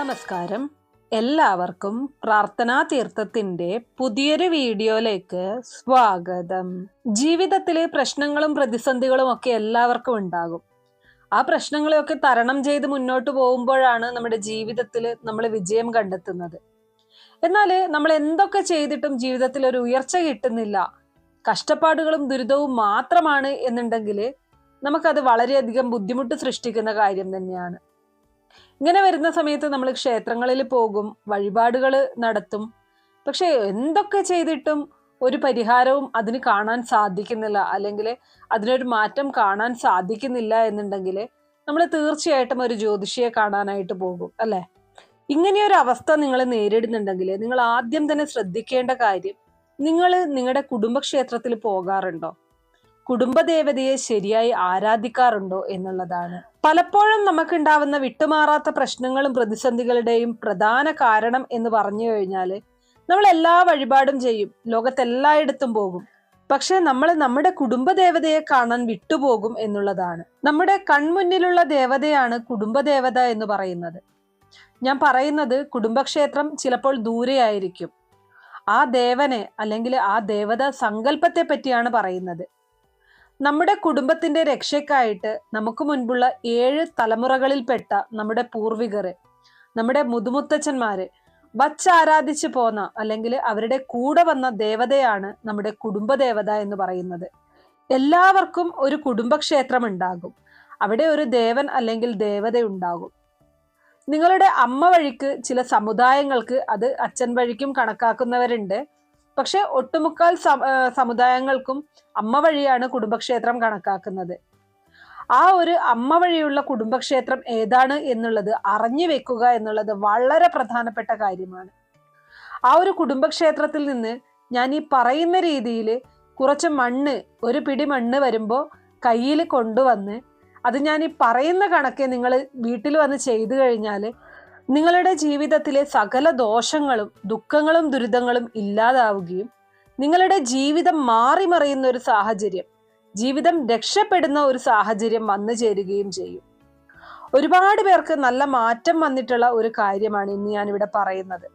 നമസ്കാരം. എല്ലാവർക്കും പ്രാർത്ഥനാ തീർത്ഥത്തിന്റെ പുതിയൊരു വീഡിയോയിലേക്ക് സ്വാഗതം. ജീവിതത്തിലെ പ്രശ്നങ്ങളും പ്രതിസന്ധികളും ഒക്കെ എല്ലാവർക്കും ഉണ്ടാകും. ആ പ്രശ്നങ്ങളെയൊക്കെ തരണം ചെയ്ത് മുന്നോട്ട് പോകുമ്പോഴാണ് നമ്മുടെ ജീവിതത്തിൽ നമ്മൾ വിജയം കണ്ടെത്തുന്നത്. എന്നാൽ നമ്മൾ എന്തൊക്കെ ചെയ്തിട്ടും ജീവിതത്തിൽ ഒരു ഉയർച്ച കിട്ടുന്നില്ല, കഷ്ടപ്പാടുകളും ദുരിതവും മാത്രമാണ് എന്നുണ്ടെങ്കിൽ നമുക്കത് വളരെയധികം ബുദ്ധിമുട്ട് സൃഷ്ടിക്കുന്ന കാര്യം തന്നെയാണ്. ഇങ്ങനെ വരുന്ന സമയത്ത് നമ്മൾ ക്ഷേത്രങ്ങളിൽ പോകും, വഴിപാടുകൾ നടത്തും. പക്ഷെ എന്തൊക്കെ ചെയ്തിട്ടും ഒരു പരിഹാരവും അതിന് കാണാൻ സാധിക്കുന്നില്ല, അല്ലെങ്കിൽ അതിനൊരു മാറ്റം കാണാൻ സാധിക്കുന്നില്ല എന്നുണ്ടെങ്കിൽ നമ്മൾ തീർച്ചയായിട്ടും ഒരു ജ്യോതിഷിയെ കാണാനായിട്ട് പോകും, അല്ലേ? ഇങ്ങനെയൊരു അവസ്ഥ നിങ്ങൾ നേരിടുന്നുണ്ടെങ്കിൽ നിങ്ങൾ ആദ്യം തന്നെ ശ്രദ്ധിക്കേണ്ട കാര്യം, നിങ്ങൾ നിങ്ങളുടെ കുടുംബക്ഷേത്രത്തിൽ പോകാറുണ്ടോ, കുടുംബദേവതയെ ശരിയായി ആരാധിക്കാറുണ്ടോ എന്നുള്ളതാണ്. പലപ്പോഴും നമുക്കുണ്ടാവുന്ന വിട്ടുമാറാത്ത പ്രശ്നങ്ങളും പ്രതിസന്ധികളുടെയും പ്രധാന കാരണം എന്ന് പറഞ്ഞു കഴിഞ്ഞാൽ നമ്മൾ എല്ലാ വഴിപാടും ചെയ്യും, ലോകത്തെല്ലായിടത്തും പോകും, പക്ഷെ നമ്മൾ നമ്മുടെ കുടുംബദേവതയെ കാണാൻ വിട്ടുപോകും എന്നുള്ളതാണ്. നമ്മുടെ കൺമുന്നിലുള്ള ദേവതയാണ് കുടുംബദേവത എന്ന് പറയുന്നത്. ഞാൻ പറയുന്നത് കുടുംബക്ഷേത്രം ചിലപ്പോൾ ദൂരെയായിരിക്കും. ആ ദേവനെ അല്ലെങ്കിൽ ആ ദേവത സങ്കല്പത്തെ പറ്റിയാണ് പറയുന്നത്. നമ്മുടെ കുടുംബത്തിന്റെ രക്ഷയ്ക്കായിട്ട് നമുക്ക് മുൻപുള്ള 7 തലമുറകളിൽപ്പെട്ട നമ്മുടെ പൂർവികര്, നമ്മുടെ മുതുമുത്തച്ഛന്മാര് വച്ചാരാധിച്ചു പോന്ന അല്ലെങ്കിൽ അവരുടെ കൂടെ വന്ന ദേവതയാണ് നമ്മുടെ കുടുംബദേവത എന്ന് പറയുന്നത്. എല്ലാവർക്കും ഒരു കുടുംബക്ഷേത്രം ഉണ്ടാകും, അവിടെ ഒരു ദേവൻ അല്ലെങ്കിൽ ദേവത ഉണ്ടാകും. നിങ്ങളുടെ അമ്മ വഴിക്ക് ചില സമുദായങ്ങൾക്ക് അത് അച്ഛൻ വഴിക്കും കണക്കാക്കുന്നവരുണ്ട്. പക്ഷെ ഒട്ടുമുക്കാൽ സമുദായങ്ങൾക്കും അമ്മ വഴിയാണ് കുടുംബക്ഷേത്രം കണക്കാക്കുന്നത്. ആ ഒരു അമ്മ വഴിയുള്ള കുടുംബക്ഷേത്രം ഏതാണ് എന്നുള്ളത് അറിഞ്ഞു വെക്കുക എന്നുള്ളത് വളരെ പ്രധാനപ്പെട്ട കാര്യമാണ്. ആ ഒരു കുടുംബക്ഷേത്രത്തിൽ നിന്ന് ഞാൻ ഈ പറയുന്ന രീതിയിൽ കുറച്ച് മണ്ണ്, ഒരു പിടി മണ്ണ് വരുമ്പോൾ കയ്യിൽ കൊണ്ടുവന്ന് അത് ഞാൻ ഈ പറയുന്ന കണക്കെ നിങ്ങൾ വീട്ടിൽ വന്ന് ചെയ്തു കഴിഞ്ഞാൽ നിങ്ങളുടെ ജീവിതത്തിലെ സകല ദോഷങ്ങളും ദുഃഖങ്ങളും ദുരിതങ്ങളും ഇല്ലാതാവുകയും നിങ്ങളുടെ ജീവിതം മാറിമറിയുന്ന ഒരു സാഹചര്യം, ജീവിതം രക്ഷപ്പെടുന്ന ഒരു സാഹചര്യം വന്നു ചേരുകയും ചെയ്യും. ഒരുപാട് പേർക്ക് നല്ല മാറ്റം വന്നിട്ടുള്ള ഒരു കാര്യമാണ് ഇന്ന് ഞാനിവിടെ പറയുന്നത്.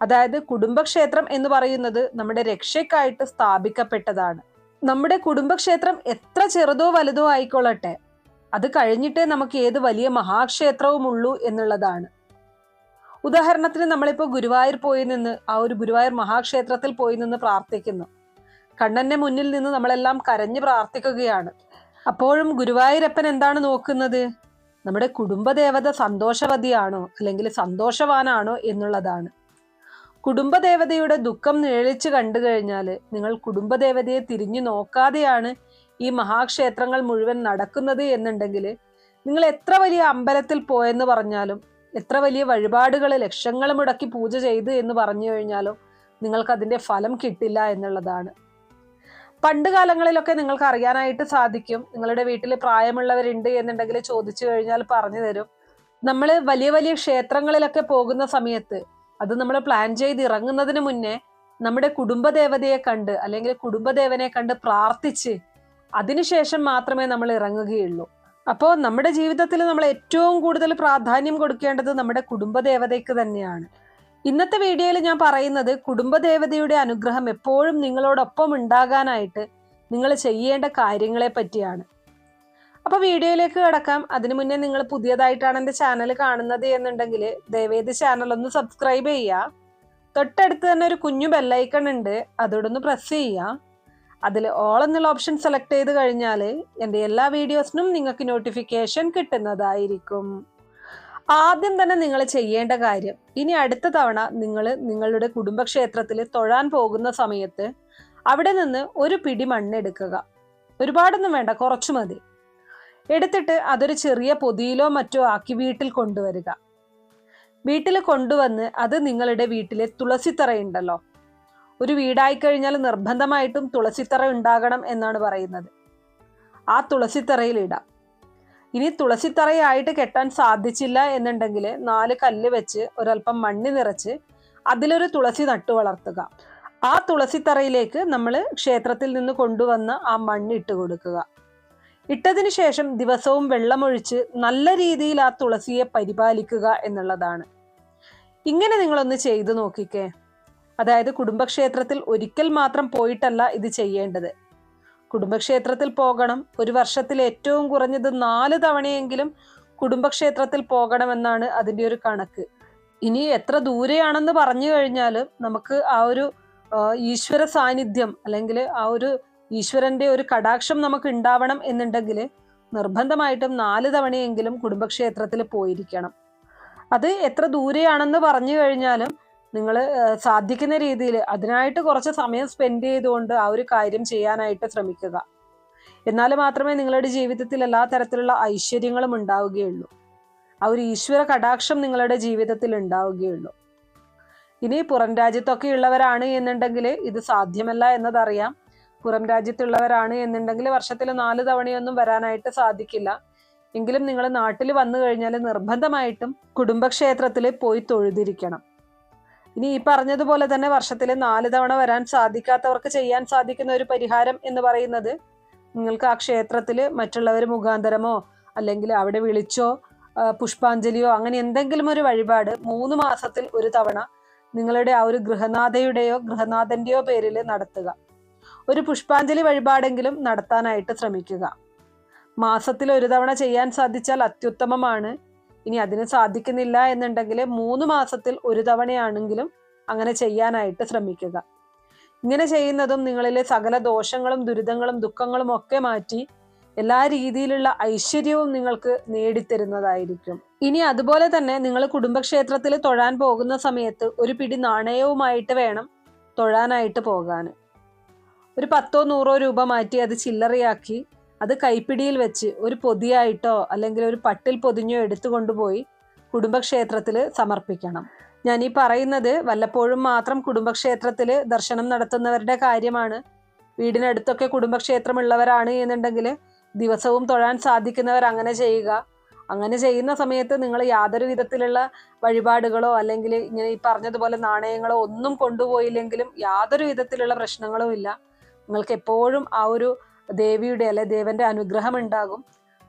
അതായത് കുടുംബക്ഷേത്രം എന്ന് പറയുന്നത് നമ്മുടെ രക്ഷയ്ക്കായിട്ട് സ്ഥാപിക്കപ്പെട്ടതാണ്. നമ്മുടെ കുടുംബക്ഷേത്രം എത്ര ചെറുതോ വലുതോ ആയിക്കൊള്ളട്ടെ, അത് കഴിഞ്ഞിട്ടേ നമുക്ക് ഏത് വലിയ മഹാക്ഷേത്രവും ഉള്ളൂ എന്നുള്ളതാണ്. ഉദാഹരണത്തിന് നമ്മളിപ്പോൾ ഗുരുവായൂർ പോയി നിന്ന് ആ ഒരു ഗുരുവായൂർ മഹാക്ഷേത്രത്തിൽ പോയി നിന്ന് പ്രാർത്ഥിക്കുന്നു. കണ്ണന്റെ മുന്നിൽ നിന്ന് നമ്മളെല്ലാം കരഞ്ഞു പ്രാർത്ഥിക്കുകയാണ്. അപ്പോഴും ഗുരുവായൂരപ്പൻ എന്താണ് നോക്കുന്നത്? നമ്മുടെ കുടുംബദേവത സന്തോഷവതിയാണോ അല്ലെങ്കിൽ സന്തോഷവാനാണോ എന്നുള്ളതാണ്. കുടുംബദേവതയുടെ ദുഃഖം നിഴലിച്ച് കണ്ടു കഴിഞ്ഞാൽ നിങ്ങൾ കുടുംബദേവതയെ തിരിഞ്ഞു നോക്കാതെയാണ് ഈ മഹാക്ഷേത്രങ്ങൾ മുഴുവൻ നടക്കുന്നത് എന്നുണ്ടെങ്കിൽ നിങ്ങൾ എത്ര വലിയ അമ്പലത്തിൽ പോയെന്ന് പറഞ്ഞാലും, എത്ര വലിയ വഴിപാടുകൾ ലക്ഷങ്ങൾ മുടക്കി പൂജ ചെയ്ത് എന്ന് പറഞ്ഞു കഴിഞ്ഞാലും നിങ്ങൾക്ക് അതിന്റെ ഫലം കിട്ടില്ല എന്നുള്ളതാണ്. പണ്ട് കാലങ്ങളിലൊക്കെ നിങ്ങൾക്ക് അറിയാനായിട്ട് സാധിക്കും, നിങ്ങളുടെ വീട്ടിൽ പ്രായമുള്ളവരുണ്ട് എന്നുണ്ടെങ്കിൽ ചോദിച്ചു കഴിഞ്ഞാൽ പറഞ്ഞു തരും. നമ്മൾ വലിയ വലിയ ക്ഷേത്രങ്ങളിലൊക്കെ പോകുന്ന സമയത്ത് അത് നമ്മൾ പ്ലാൻ ചെയ്ത് ഇറങ്ങുന്നതിന് മുന്നേ നമ്മുടെ കുടുംബദേവതയെ കണ്ട് അല്ലെങ്കിൽ കുടുംബദേവനെ കണ്ട് പ്രാർത്ഥിച്ച് അതിനുശേഷം മാത്രമേ നമ്മൾ ഇറങ്ങുകയുള്ളൂ. അപ്പോൾ നമ്മുടെ ജീവിതത്തിൽ നമ്മൾ ഏറ്റവും കൂടുതൽ പ്രാധാന്യം കൊടുക്കേണ്ടത് നമ്മുടെ കുടുംബദേവതയ്ക്ക് തന്നെയാണ്. ഇന്നത്തെ വീഡിയോയിൽ ഞാൻ പറയുന്നത് കുടുംബദേവതയുടെ അനുഗ്രഹം എപ്പോഴും നിങ്ങളോടൊപ്പം ഉണ്ടാകാനായിട്ട് നിങ്ങൾ ചെയ്യേണ്ട കാര്യങ്ങളെ പറ്റിയാണ്. അപ്പോൾ വീഡിയോയിലേക്ക് കടക്കാം. അതിനു മുന്നേ നിങ്ങൾ പുതിയതായിട്ടാണ് എൻ്റെ ചാനൽ കാണുന്നത് എന്നുണ്ടെങ്കിൽ ദയവേത് ചാനൽ ഒന്ന് സബ്സ്ക്രൈബ് ചെയ്യുക. തൊട്ടടുത്ത് തന്നെ ഒരു കുഞ്ഞു ബെല്ലൈക്കൺ ഉണ്ട്, അതോടൊന്ന് പ്രസ് ചെയ്യുക. അതിൽ ഓൾ എന്നുള്ള ഓപ്ഷൻ സെലക്ട് ചെയ്ത് കഴിഞ്ഞാൽ എൻ്റെ എല്ലാ വീഡിയോസിനും നിങ്ങൾക്ക് നോട്ടിഫിക്കേഷൻ കിട്ടുന്നതായിരിക്കും. ആദ്യം തന്നെ നിങ്ങൾ ചെയ്യേണ്ട കാര്യം, ഇനി അടുത്ത തവണ നിങ്ങൾ നിങ്ങളുടെ കുടുംബക്ഷേത്രത്തിൽ തൊഴാൻ പോകുന്ന സമയത്ത് അവിടെ നിന്ന് ഒരു പിടി മണ്ണെടുക്കുക. ഒരുപാടൊന്നും വേണ്ട, കുറച്ചു മതി. എടുത്തിട്ട് അതൊരു ചെറിയ പൊതിയിലോ മറ്റോ ആക്കി വീട്ടിൽ കൊണ്ടുവരിക. വീട്ടിൽ കൊണ്ടുവന്ന് അത് നിങ്ങളുടെ വീട്ടിലെ തുളസിത്തറയുണ്ടല്ലോ, ഒരു വീടായിക്കഴിഞ്ഞാൽ നിർബന്ധമായിട്ടും തുളസിത്തറ ഉണ്ടാകണം എന്നാണ് പറയുന്നത്. ആ തുളസിത്തറയിൽ ഇടാം. ഇനി തുളസിത്തറയായിട്ട് കെട്ടാൻ സാധിച്ചില്ല എന്നുണ്ടെങ്കിൽ 4 കല്ല് വെച്ച് ഒരൽപ്പം മണ്ണ് നിറച്ച് അതിലൊരു തുളസി നട്ടു വളർത്തുക. ആ തുളസിത്തറയിലേക്ക് നമ്മൾ ക്ഷേത്രത്തിൽ നിന്ന് കൊണ്ടുവന്ന ആ മണ്ണ് ഇട്ട് കൊടുക്കുക. ഇട്ടതിന് ശേഷം ദിവസവും വെള്ളമൊഴിച്ച് നല്ല രീതിയിൽ ആ തുളസിയെ പരിപാലിക്കുക എന്നുള്ളതാണ്. ഇങ്ങനെ നിങ്ങളൊന്ന് ചെയ്തു നോക്കിക്കേ. അതായത് കുടുംബക്ഷേത്രത്തിൽ ഒരിക്കൽ മാത്രം പോയിട്ടല്ല ഇത് ചെയ്യേണ്ടത്. കുടുംബക്ഷേത്രത്തിൽ പോകണം. ഒരു വർഷത്തിൽ ഏറ്റവും കുറഞ്ഞത് 4 തവണയെങ്കിലും കുടുംബക്ഷേത്രത്തിൽ പോകണമെന്നാണ് അതിൻ്റെ ഒരു കണക്ക്. ഇനി എത്ര ദൂരെയാണെന്ന് പറഞ്ഞു കഴിഞ്ഞാലും നമുക്ക് ആ ഒരു ഈശ്വര സാന്നിധ്യം അല്ലെങ്കിൽ ആ ഒരു ഈശ്വരന്റെ ഒരു കടാക്ഷം നമുക്ക് ഉണ്ടാവണം എന്നുണ്ടെങ്കിൽ നിർബന്ധമായിട്ടും 4 തവണയെങ്കിലും കുടുംബക്ഷേത്രത്തിൽ പോയിരിക്കണം. അത് എത്ര ദൂരെയാണെന്ന് പറഞ്ഞു കഴിഞ്ഞാലും നിങ്ങൾ സാധിക്കുന്ന രീതിയിൽ അതിനായിട്ട് കുറച്ച് സമയം സ്പെൻഡ് ചെയ്തുകൊണ്ട് ആ ഒരു കാര്യം ചെയ്യാനായിട്ട് ശ്രമിക്കുക. എന്നാൽ മാത്രമേ നിങ്ങളുടെ ജീവിതത്തിൽ എല്ലാ തരത്തിലുള്ള ഐശ്വര്യങ്ങളും ഉണ്ടാവുകയുള്ളൂ. ആ ഒരു ഈശ്വര കടാക്ഷം നിങ്ങളുടെ ജീവിതത്തിൽ ഉണ്ടാവുകയുള്ളൂ. ഇനി പുറം രാജ്യത്തൊക്കെ ഉള്ളവരാണ് എന്നുണ്ടെങ്കിൽ ഇത് സാധ്യമല്ല എന്നതറിയാം. പുറം രാജ്യത്തുള്ളവരാണ് എന്നുണ്ടെങ്കിൽ വർഷത്തിൽ 4 തവണയൊന്നും വരാനായിട്ട് സാധിക്കില്ല. എങ്കിലും നിങ്ങൾ നാട്ടിൽ വന്നു കഴിഞ്ഞാൽ നിർബന്ധമായിട്ടും കുടുംബക്ഷേത്രത്തിൽ പോയി തൊഴുതിരിക്കണം. ഇനി ഈ പറഞ്ഞതുപോലെ തന്നെ വർഷത്തിൽ 4 തവണ വരാൻ സാധിക്കാത്തവർക്ക് ചെയ്യാൻ സാധിക്കുന്ന ഒരു പരിഹാരം എന്ന് പറയുന്നത്, നിങ്ങൾക്ക് ആ ക്ഷേത്രത്തിൽ മറ്റുള്ളവർ മുഖാന്തരമോ അല്ലെങ്കിൽ അവിടെ വിളിച്ചോ പുഷ്പാഞ്ജലിയോ അങ്ങനെ എന്തെങ്കിലും ഒരു വഴിപാട് 3 മാസത്തിൽ ഒരു തവണ നിങ്ങളുടെ ആ ഒരു ഗൃഹനാഥയുടെയോ ഗൃഹനാഥന്റെയോ പേരിൽ നടത്തുക. ഒരു പുഷ്പാഞ്ജലി വഴിപാടെങ്കിലും നടത്താനായിട്ട് ശ്രമിക്കുക. മാസത്തിൽ ഒരു തവണ ചെയ്യാൻ സാധിച്ചാൽ അത്യുത്തമമാണ്. ഇനി അതിന് സാധിക്കുന്നില്ല എന്നുണ്ടെങ്കിൽ 3 മാസത്തിൽ ഒരു തവണയാണെങ്കിലും അങ്ങനെ ചെയ്യാനായിട്ട് ശ്രമിക്കുക. ഇങ്ങനെ ചെയ്യുന്നതും നിങ്ങളിലെ സകല ദോഷങ്ങളും ദുരിതങ്ങളും ദുഃഖങ്ങളും ഒക്കെ മാറ്റി എല്ലാ രീതിയിലുള്ള ഐശ്വര്യവും നിങ്ങൾക്ക് നേടിത്തരുന്നതായിരിക്കും. ഇനി അതുപോലെ തന്നെ നിങ്ങൾ കുടുംബക്ഷേത്രത്തിൽ തൊഴാൻ പോകുന്ന സമയത്ത് ഒരു പിടി നാണയവുമായിട്ട് വേണം തൊഴാനായിട്ട് പോകാൻ. ഒരു 10-100 രൂപ മാറ്റി അത് ചില്ലറയാക്കി അത് കൈപ്പിടിയിൽ വെച്ച് ഒരു പൊതിയായിട്ടോ അല്ലെങ്കിൽ ഒരു പട്ടിൽ പൊതിഞ്ഞോ എടുത്തുകൊണ്ടുപോയി കുടുംബക്ഷേത്രത്തിൽ സമർപ്പിക്കണം. ഞാൻ ഈ പറയുന്നത് വല്ലപ്പോഴും മാത്രം കുടുംബക്ഷേത്രത്തിൽ ദർശനം നടത്തുന്നവരുടെ കാര്യമാണ്. വീടിനടുത്തൊക്കെ കുടുംബക്ഷേത്രമുള്ളവരാണ് എന്നുണ്ടെങ്കിൽ ദിവസവും തൊഴാൻ സാധിക്കുന്നവർ അങ്ങനെ ചെയ്യുക. അങ്ങനെ ചെയ്യുന്ന സമയത്ത് നിങ്ങൾ യാതൊരു വിധത്തിലുള്ള വഴിപാടുകളോ അല്ലെങ്കിൽ ഇങ്ങനെ ഈ പറഞ്ഞതുപോലെ നാണയങ്ങളോ ഒന്നും കൊണ്ടുപോയില്ലെങ്കിലും യാതൊരു വിധത്തിലുള്ള പ്രശ്നങ്ങളും ഇല്ല. നിങ്ങൾക്ക് എപ്പോഴും ആ ഒരു ദേവിയുടെ അല്ലെ ദേവന്റെ അനുഗ്രഹം ഉണ്ടാകും.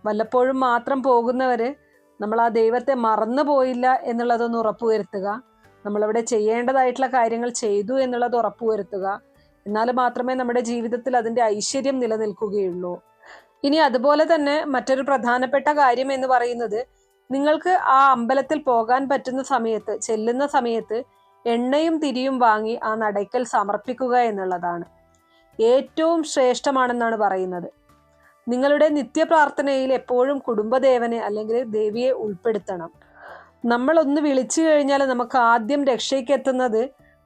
വല്ലപ്പോഴും മാത്രം പോകുന്നവര് നമ്മൾ ആ ദൈവത്തെ മറന്നു പോയില്ല എന്നുള്ളതൊന്ന് ഉറപ്പുവരുത്തുക. നമ്മളവിടെ ചെയ്യേണ്ടതായിട്ടുള്ള കാര്യങ്ങൾ ചെയ്തു എന്നുള്ളത് ഉറപ്പുവരുത്തുക. എന്നാൽ മാത്രമേ നമ്മുടെ ജീവിതത്തിൽ അതിൻ്റെ ഐശ്വര്യം നിലനിൽക്കുകയുള്ളൂ. ഇനി അതുപോലെ തന്നെ മറ്റൊരു പ്രധാനപ്പെട്ട കാര്യം എന്ന് പറയുന്നത്, നിങ്ങൾക്ക് ആ അമ്പലത്തിൽ പോകാൻ പറ്റുന്ന സമയത്ത് ചെല്ലുന്ന സമയത്ത് എണ്ണയും തിരിയും വാങ്ങി ആ നടയ്ക്കൽ സമർപ്പിക്കുക എന്നുള്ളതാണ്. ഏറ്റവും ശ്രേഷ്ഠമാണെന്നാണ് പറയുന്നത്. നിങ്ങളുടെ നിത്യപ്രാർത്ഥനയിൽ എപ്പോഴും കുടുംബദേവനെ അല്ലെങ്കിൽ ദേവിയെ ഉൾപ്പെടുത്തണം. നമ്മളൊന്ന് വിളിച്ചു കഴിഞ്ഞാൽ നമുക്ക് ആദ്യം രക്ഷയ്ക്കെത്തുന്നത്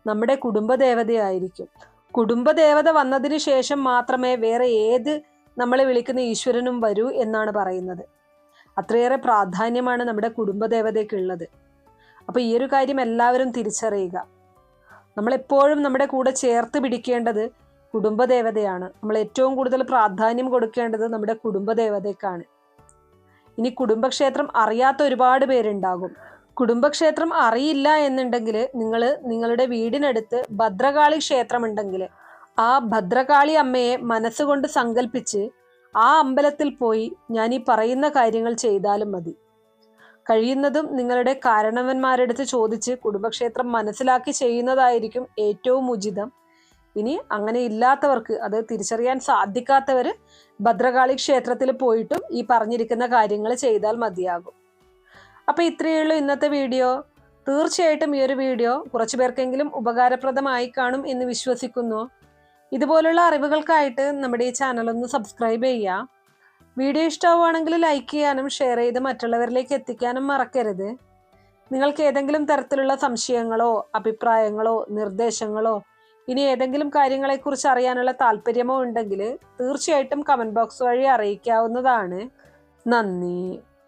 നമ്മുടെ കുടുംബദേവതയായിരിക്കും. കുടുംബദേവത വന്നതിന് ശേഷം മാത്രമേ വേറെ ഏത് നമ്മളെ വിളിക്കുന്ന ഈശ്വരനും വരൂ എന്നാണ് പറയുന്നത്. അത്രയേറെ പ്രാധാന്യമാണ് നമ്മുടെ കുടുംബദേവതയ്ക്കുള്ളത്. അപ്പോൾ ഈ ഒരു കാര്യം എല്ലാവരും തിരിച്ചറിയുക. നമ്മളെപ്പോഴും നമ്മുടെ കൂടെ ചേർത്ത് പിടിക്കേണ്ടത് കുടുംബദേവതയാണ്. നമ്മൾ ഏറ്റവും കൂടുതൽ പ്രാധാന്യം കൊടുക്കേണ്ടത് നമ്മുടെ കുടുംബദേവതയ്ക്കാണ്. ഇനി കുടുംബക്ഷേത്രം അറിയാത്ത ഒരുപാട് പേരുണ്ടാകും. കുടുംബക്ഷേത്രം അറിയില്ല എന്നുണ്ടെങ്കിൽ നിങ്ങൾ നിങ്ങളുടെ വീടിനടുത്ത് ഭദ്രകാളി ക്ഷേത്രം ഉണ്ടെങ്കിൽ ആ ഭദ്രകാളി അമ്മയെ മനസ്സുകൊണ്ട് സങ്കല്പിച്ച് ആ അമ്പലത്തിൽ പോയി ഞാൻ ഈ പറയുന്ന കാര്യങ്ങൾ ചെയ്താലും മതി. കഴിയുന്നതും നിങ്ങളുടെ കാരണവന്മാരെടുത്ത് ചോദിച്ച് കുടുംബക്ഷേത്രം മനസ്സിലാക്കി ചെയ്യുന്നതായിരിക്കും ഏറ്റവും ഉചിതം. ഇനി അങ്ങനെ ഇല്ലാത്തവർക്ക്, അത് തിരിച്ചറിയാൻ സാധിക്കാത്തവർ ഭദ്രകാളി ക്ഷേത്രത്തിൽ പോയിട്ടും ഈ പറഞ്ഞിരിക്കുന്ന കാര്യങ്ങൾ ചെയ്താൽ മതിയാകും. അപ്പോൾ ഇത്രയേ ഉള്ളൂ ഇന്നത്തെ വീഡിയോ. തീർച്ചയായിട്ടും ഈ ഒരു വീഡിയോ കുറച്ചു പേർക്കെങ്കിലും ഉപകാരപ്രദമായി കാണും എന്ന് വിശ്വസിക്കുന്നു. ഇതുപോലുള്ള അറിവുകൾക്കായിട്ട് നമ്മുടെ ഈ ചാനൽ ഒന്ന് സബ്സ്ക്രൈബ് ചെയ്യുക. വീഡിയോ ഇഷ്ടമാവുകയാണെങ്കിൽ ലൈക്ക് ചെയ്യാനും ഷെയർ ചെയ്ത് മറ്റുള്ളവരിലേക്ക് എത്തിക്കാനും മറക്കരുത്. നിങ്ങൾക്ക് ഏതെങ്കിലും തരത്തിലുള്ള സംശയങ്ങളോ അഭിപ്രായങ്ങളോ നിർദ്ദേശങ്ങളോ ഇനി ഏതെങ്കിലും കാര്യങ്ങളെക്കുറിച്ച് അറിയാനുള്ള താല്പര്യമോ ഉണ്ടെങ്കിൽ തീർച്ചയായിട്ടും കമൻറ്റ് ബോക്സ് വഴി അറിയിക്കാവുന്നതാണ്. നന്ദി.